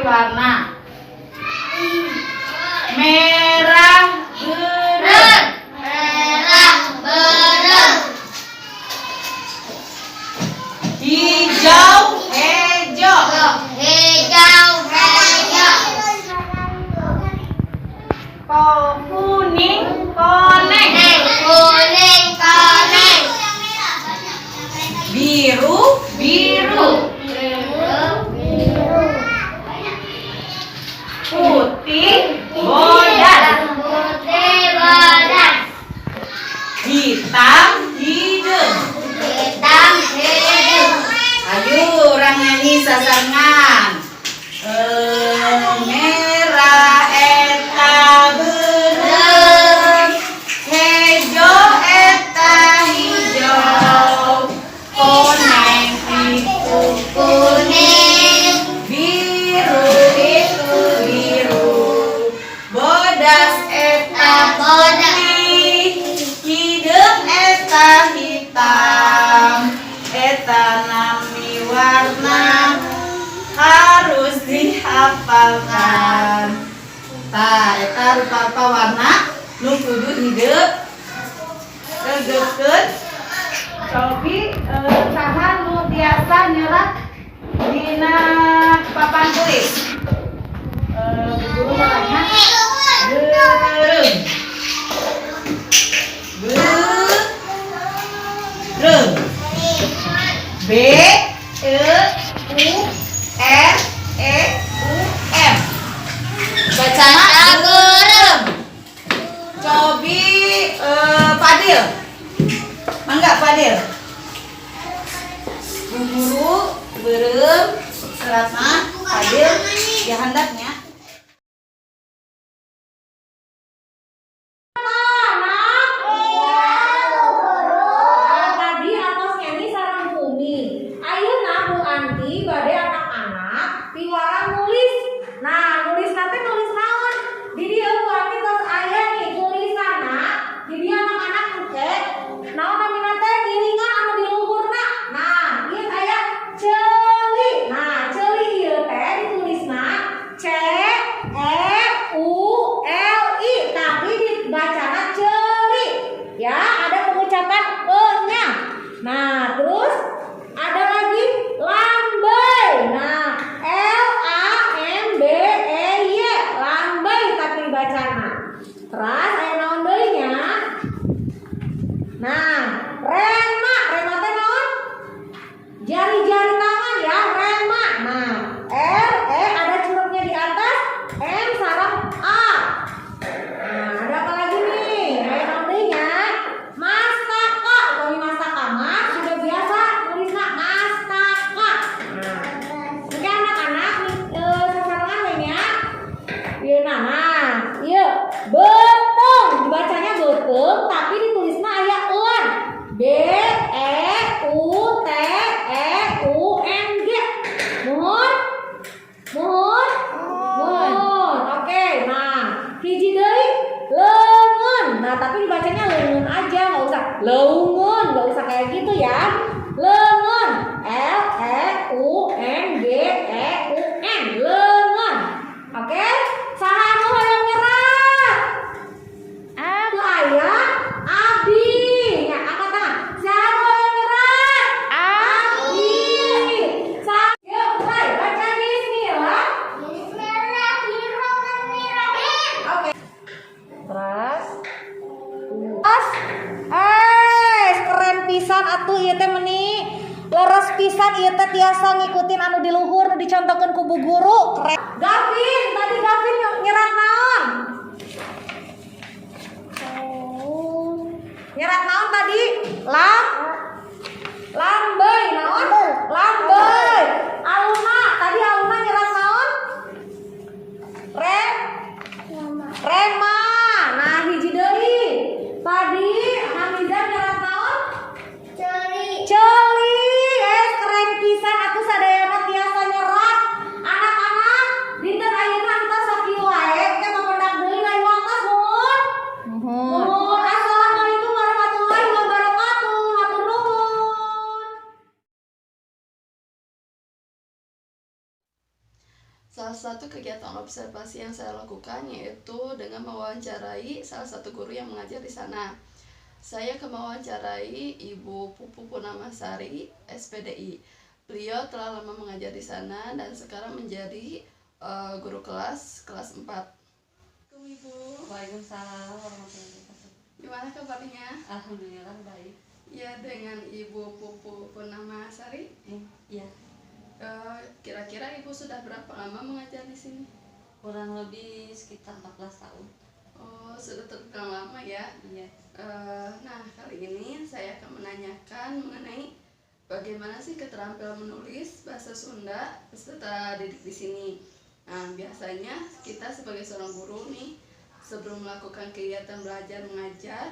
warna. Merah berem. Hijau hejo. Kuning koneng. Biru biru. Putih bodas. Hitam hidung. Ayo orang nyanyi sasangan. Merah eta berem, hejo eta hijau, koneng itu kuning, biru itu biru, bodas eta putih, hidung eta hitam, eta nami warna harus dihafalkan. Tah eta rupa-rupa warna nu kudu hidup tegepkeun. Cobi saha nu tiasa nyerat dina papan tulis. Guru namanya berem. Berem. B E U R E U M. Bacana berem. Cobi Fadil. Mangga Fadil. Bu guru berem serat mah Fadil ya handapnya. Nah, terus ada lagi lambai. Nah, LAMBEY, lambai tapi dibacana. Terus aya naon deui nya? Nah, rema teh naon? Jari-jari tangan ya, rema. Nah, ada curugnya di atas, M sareng A. Nah, ada apa lagi nih? Aya naon deui nya? Mastaka. Kalau mastaka mah sudah biasa tulisna mastaka. Nah, oke anak-anak sasarangan we nya. Ieu nah, ieu betung dibacanya betung tapi ditulisna aya eun. BEUTEUNG. Mohon. Oke, nah, hiji deui leungeun. Nah, tapi dibacanya leungeun aja, enggak usah leungeun, enggak usah kayak gitu ya. Leungeun. LEUNGEUN. Leungeun. Oke? Saha nu hoyong nyerat? Teu aya Abdi. Ya, angkat tangan. Saha nu hoyong nyerat? Abdi. Yuk, mulai baca bismillah. Oke. Terus keren pisan atuh ieu teh meuni. Leres pisan ieu teh tiasa ngikutin anu di luhur nu dicontohkeun ku bu guru. Keren. Gavin, tadi Gavin nyerat naon? Nyerat naon tadi? Lambai naon? Lambai. Aluna, tadi Aluna nyerat naon? Rema. Nah, hiji deui. Tadi Hamizah nyerat naon? Ceuli. Keren pisan atuh sadayana tiasa nyerat. Anak-anak, dinten ayeuna entos sakieu wae teh mamendak deui lain waktos nuhun. Nuhun. Assalamualaikum warahmatullahi wabarakatuh. Hatur nuhun. Salah satu kegiatan observasi yang saya lakukan yaitu dengan mewawancarai salah satu guru yang mengajar di sana. Saya mewawancarai Ibu Pupu Purnamasari, SPDI. Beliau telah lama mengajar di sana dan sekarang menjadi guru kelas 4. Assalamualaikum Ibu. Waalaikumsalam warahmatullahi wabarakatuh. Gimana kabarnya? Alhamdulillah baik. Ya, dengan Ibu Pupu Purnamasari. Ya, Kira-kira Ibu sudah berapa lama mengajar di sini? kurang lebih sekitar 14 tahun. Oh, sudah terbilang lama ya. Iya. Nah, kali ini saya akan menanyakan mengenai bagaimana sih keterampilan menulis bahasa Sunda peserta didik di sini. Nah, biasanya kita sebagai seorang guru nih, sebelum melakukan kegiatan belajar mengajar,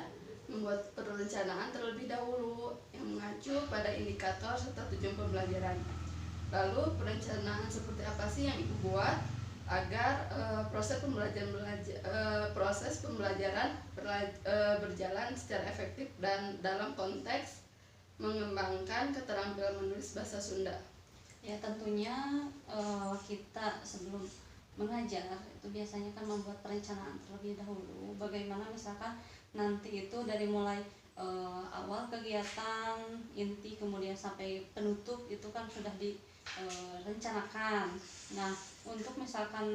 membuat perencanaan terlebih dahulu yang mengacu pada indikator serta tujuan pembelajaran. Lalu perencanaan seperti apa sih yang Ibu buat agar proses pembelajaran berjalan secara efektif dan dalam konteks mengembangkan keterampilan menulis bahasa Sunda? Ya, tentunya kita sebelum mengajar itu biasanya kan membuat perencanaan terlebih dahulu. Bagaimana misalkan nanti itu dari mulai awal kegiatan inti kemudian sampai penutup itu kan sudah direncanakan. Nah, untuk misalkan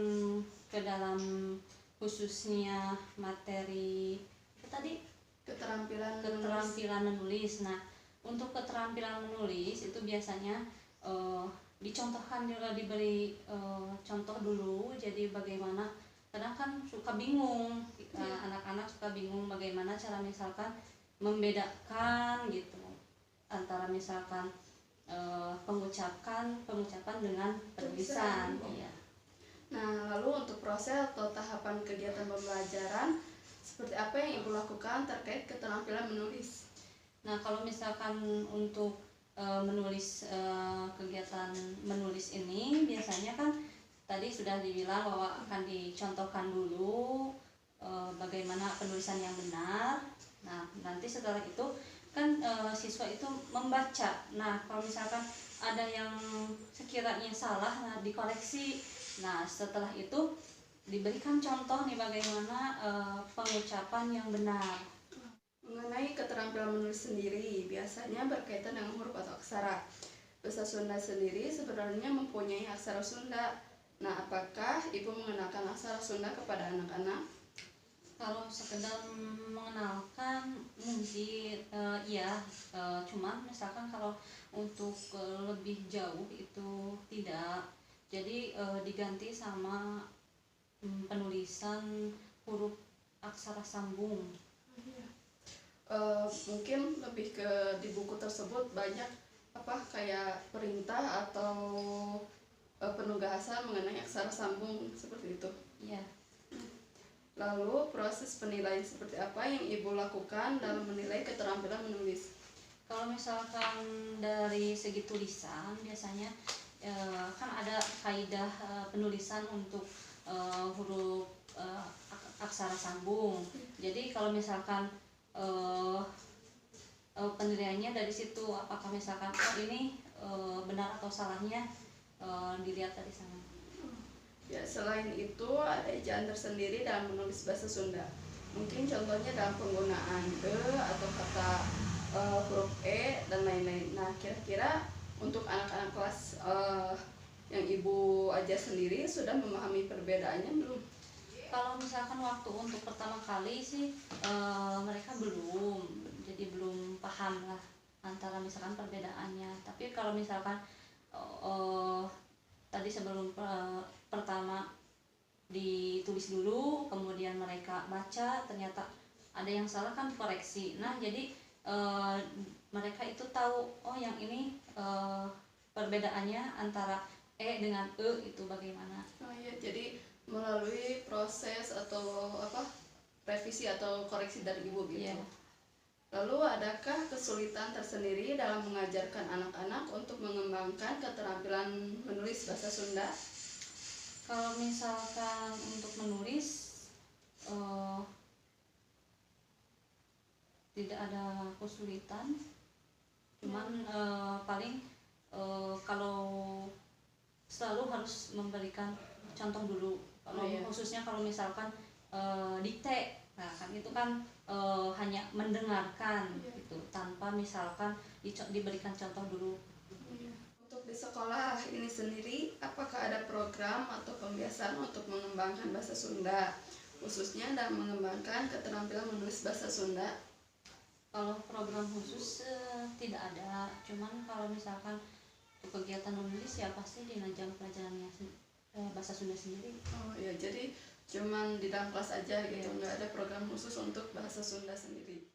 ke dalam khususnya materi itu tadi Keterampilan menulis. Nah, untuk keterampilan menulis itu biasanya dicontohkan juga, diberi contoh dulu. Jadi bagaimana, kadang kan suka bingung, anak-anak suka bingung bagaimana cara misalkan membedakan gitu antara misalkan pengucapan dengan penulisan. Iya. Nah, lalu untuk proses atau tahapan kegiatan pembelajaran seperti apa yang Ibu lakukan terkait keterampilan menulis? Nah, kalau misalkan untuk menulis, kegiatan menulis ini biasanya kan tadi sudah dibilang bahwa akan dicontohkan dulu bagaimana penulisan yang benar. Nah, nanti setelah itu kan siswa itu membaca. Nah, kalau misalkan ada yang sekiranya salah, nah dikoreksi. Nah, setelah itu diberikan contoh nih bagaimana pengucapan yang benar. Mengenai keterampilan menulis sendiri, biasanya berkaitan dengan huruf atau aksara. Bahasa Sunda sendiri sebenarnya mempunyai aksara Sunda. Nah, apakah Ibu mengenalkan aksara Sunda kepada anak-anak? Kalau sekedar mengenalkan mungkin cuman misalkan kalau untuk lebih jauh itu tidak. Jadi diganti sama penulisan huruf aksara sambung. Mungkin lebih ke di buku tersebut banyak kayak perintah atau penugasan mengenai aksara sambung seperti itu. Iya. Lalu proses penilaian seperti apa yang Ibu lakukan dalam menilai keterampilan menulis? Kalau misalkan dari segi tulisan biasanya kan ada kaidah penulisan untuk huruf aksara sambung. Jadi kalau misalkan penilaiannya dari situ, apakah misalkan ini benar atau salahnya dilihat dari sana. Ya, selain itu ada ejaan tersendiri dalam menulis bahasa Sunda. Mungkin contohnya dalam penggunaan atau kata huruf dan lain-lain. Nah, kira-kira untuk anak-anak kelas yang Ibu ajar sendiri sudah memahami perbedaannya belum? Kalau misalkan waktu untuk pertama kali sih mereka jadi belum paham lah antara misalkan perbedaannya. Tapi kalau misalkan tadi sebelum pertama ditulis dulu, kemudian mereka baca, ternyata ada yang salah kan koreksi. Nah, jadi mereka itu tahu, oh yang ini perbedaannya antara dengan itu bagaimana. Oh iya, jadi melalui proses atau revisi atau koreksi dari Ibu gitu. Iya. Lalu adakah kesulitan tersendiri dalam mengajarkan anak-anak untuk mengembangkan keterampilan menulis bahasa Sunda? Kalau misalkan untuk menulis tidak ada kesulitan, cuman paling kalau selalu harus memberikan contoh dulu. Kalau Iya. khususnya kalau misalkan dikte, nah kan itu kan hanya mendengarkan Iya. gitu, tanpa misalkan diberikan contoh dulu. Iya. Untuk di sekolah ini sendiri, apakah ada program atau pembiasaan untuk mengembangkan bahasa Sunda, khususnya dalam mengembangkan keterampilan menulis bahasa Sunda? Kalau program khusus tidak ada, cuman kalau misalkan untuk kegiatan menulis ya pasti di jam pelajarannya bahasa Sunda sendiri. Oh ya, jadi cuman di dalam kelas aja gitu, Iya. nggak ada program khusus untuk bahasa Sunda sendiri.